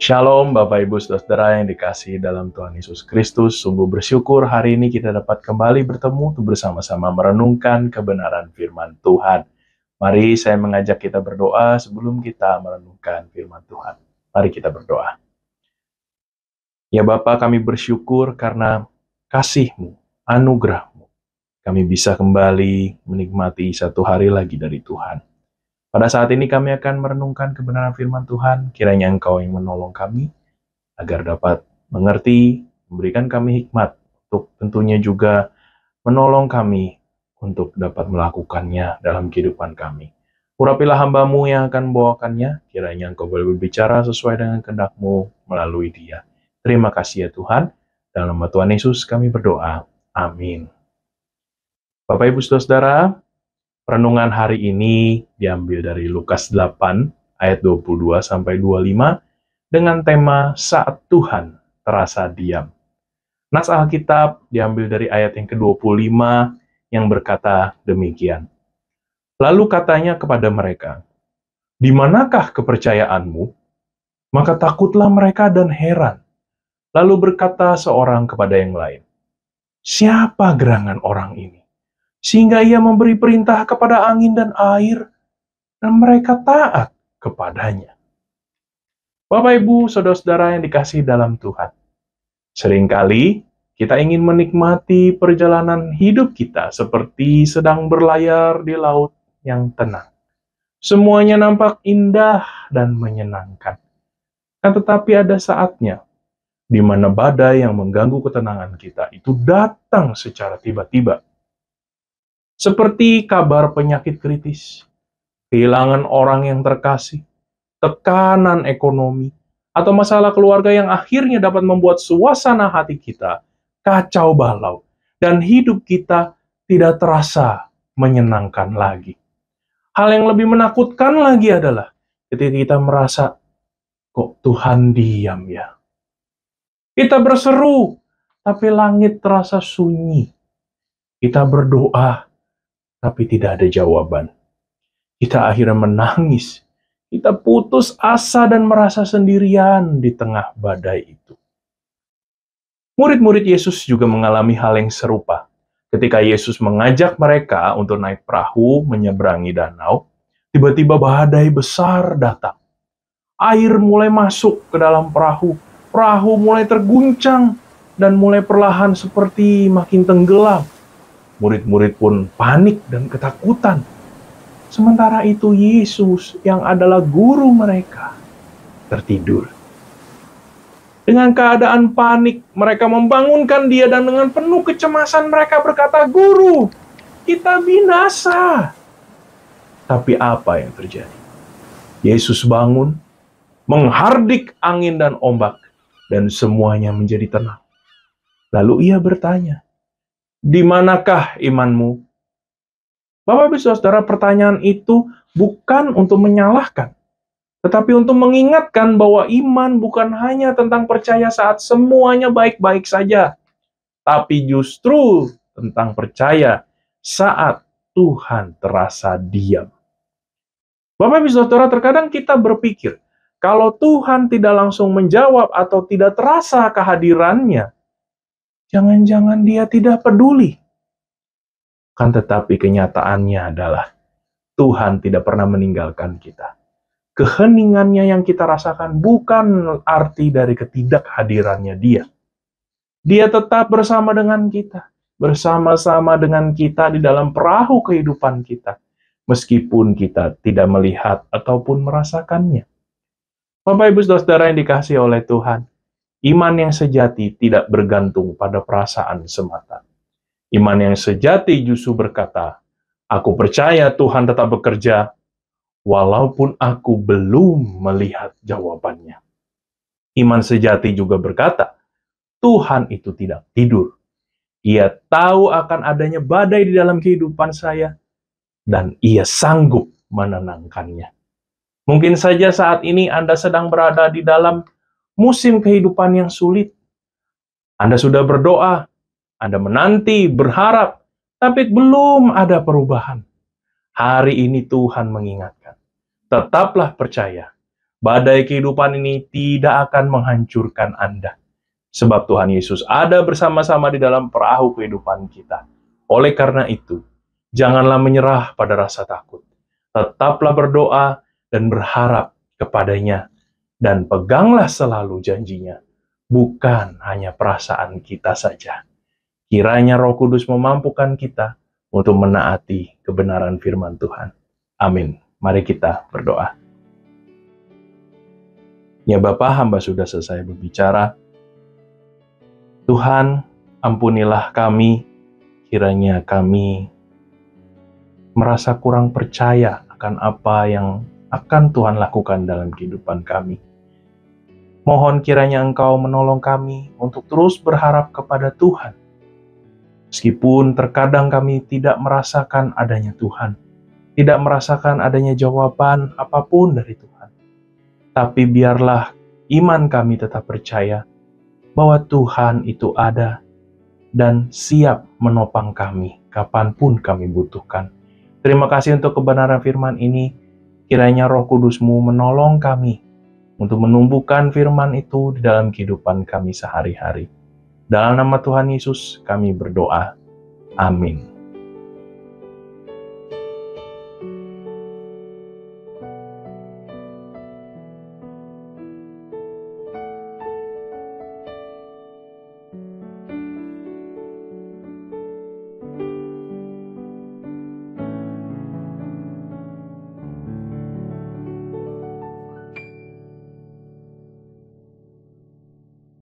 Shalom Bapak Ibu Saudara yang dikasihi dalam Tuhan Yesus Kristus. Sungguh bersyukur hari ini kita dapat kembali bertemu untuk bersama-sama merenungkan kebenaran firman Tuhan. Mari saya mengajak kita berdoa sebelum kita merenungkan firman Tuhan. Mari kita berdoa. Ya Bapa, kami bersyukur karena kasih-Mu, anugerah-Mu. Kami bisa kembali menikmati satu hari lagi dari Tuhan. Pada saat ini kami akan merenungkan kebenaran firman Tuhan, kiranya Engkau yang menolong kami, agar dapat mengerti, memberikan kami hikmat, untuk tentunya juga menolong kami untuk dapat melakukannya dalam kehidupan kami. Urapilah hamba-Mu yang akan membawakannya, kiranya Engkau boleh berbicara sesuai dengan kehendak-Mu melalui dia. Terima kasih ya Tuhan, dalam nama Tuhan Yesus kami berdoa. Amin. Bapak Ibu Saudara, renungan hari ini diambil dari Lukas 8 ayat 22 sampai 25 dengan tema Saat Tuhan Terasa Diam. Nas Alkitab diambil dari ayat yang ke-25 yang berkata demikian. Lalu katanya kepada mereka, "Di manakah kepercayaanmu?" Maka takutlah mereka dan heran. Lalu berkata seorang kepada yang lain, "Siapa gerangan orang ini? Sehingga ia memberi perintah kepada angin dan air, dan mereka taat kepadanya." Bapak, Ibu, Saudara-saudara yang dikasihi dalam Tuhan, seringkali kita ingin menikmati perjalanan hidup kita seperti sedang berlayar di laut yang tenang. Semuanya nampak indah dan menyenangkan. Tetapi ada saatnya di mana badai yang mengganggu ketenangan kita itu datang secara tiba-tiba. Seperti kabar penyakit kritis, kehilangan orang yang terkasih, tekanan ekonomi, atau masalah keluarga yang akhirnya dapat membuat suasana hati kita kacau balau, dan hidup kita tidak terasa menyenangkan lagi. Hal yang lebih menakutkan lagi adalah ketika kita merasa, kok Tuhan diam ya? Kita berseru, tapi langit terasa sunyi. Kita berdoa, tapi tidak ada jawaban. Kita akhirnya menangis. Kita putus asa dan merasa sendirian di tengah badai itu. Murid-murid Yesus juga mengalami hal yang serupa. Ketika Yesus mengajak mereka untuk naik perahu menyeberangi danau, tiba-tiba badai besar datang. Air mulai masuk ke dalam perahu. Perahu mulai terguncang dan mulai perlahan seperti makin tenggelam. Murid-murid pun panik dan ketakutan. Sementara itu Yesus yang adalah guru mereka tertidur. Dengan keadaan panik, mereka membangunkan dia dan dengan penuh kecemasan mereka berkata, "Guru, kita binasa." Tapi apa yang terjadi? Yesus bangun, menghardik angin dan ombak, dan semuanya menjadi tenang. Lalu ia bertanya, "Di manakah imanmu?" Bapak Ibu Saudara, pertanyaan itu bukan untuk menyalahkan, tetapi untuk mengingatkan bahwa iman bukan hanya tentang percaya saat semuanya baik-baik saja, tapi justru tentang percaya saat Tuhan terasa diam. Bapak Ibu Saudara, terkadang kita berpikir, kalau Tuhan tidak langsung menjawab atau tidak terasa kehadirannya, jangan-jangan dia tidak peduli. Kan tetapi kenyataannya adalah Tuhan tidak pernah meninggalkan kita. Keheningannya yang kita rasakan bukan arti dari ketidakhadirannya dia. Dia tetap bersama dengan kita, bersama-sama dengan kita di dalam perahu kehidupan kita, meskipun kita tidak melihat ataupun merasakannya. Bapak Ibu Saudara yang dikasihi oleh Tuhan, iman yang sejati tidak bergantung pada perasaan semata. Iman yang sejati justru berkata, "Aku percaya Tuhan tetap bekerja, walaupun aku belum melihat jawabannya." Iman sejati juga berkata, Tuhan itu tidak tidur. Ia tahu akan adanya badai di dalam kehidupan saya, dan ia sanggup menenangkannya. Mungkin saja saat ini Anda sedang berada di dalam musim kehidupan yang sulit. Anda sudah berdoa, Anda menanti, berharap, tapi belum ada perubahan. Hari ini Tuhan mengingatkan, tetaplah percaya Badai kehidupan ini tidak akan menghancurkan Anda. Sebab Tuhan Yesus ada bersama-sama di dalam perahu kehidupan kita. Oleh karena itu, janganlah menyerah pada rasa takut. Tetaplah berdoa dan berharap kepadanya. Dan peganglah selalu janjinya. Bukan hanya perasaan kita saja. Kiranya Roh Kudus memampukan kita untuk menaati kebenaran firman Tuhan. Amin. Mari kita berdoa. Ya Bapa, hamba sudah selesai berbicara. Tuhan, ampunilah kami, kiranya kami merasa kurang percaya akan apa yang akan Tuhan lakukan dalam kehidupan kami. Mohon kiranya Engkau menolong kami untuk terus berharap kepada Tuhan. Meskipun terkadang kami tidak merasakan adanya Tuhan, tidak merasakan adanya jawaban apapun dari Tuhan. Tapi biarlah iman kami tetap percaya bahwa Tuhan itu ada dan siap menopang kami kapanpun kami butuhkan. Terima kasih untuk kebenaran firman ini. Kiranya Roh Kudus-Mu menolong kami untuk menumbuhkan firman itu di dalam kehidupan kami sehari-hari. Dalam nama Tuhan Yesus kami berdoa. Amin.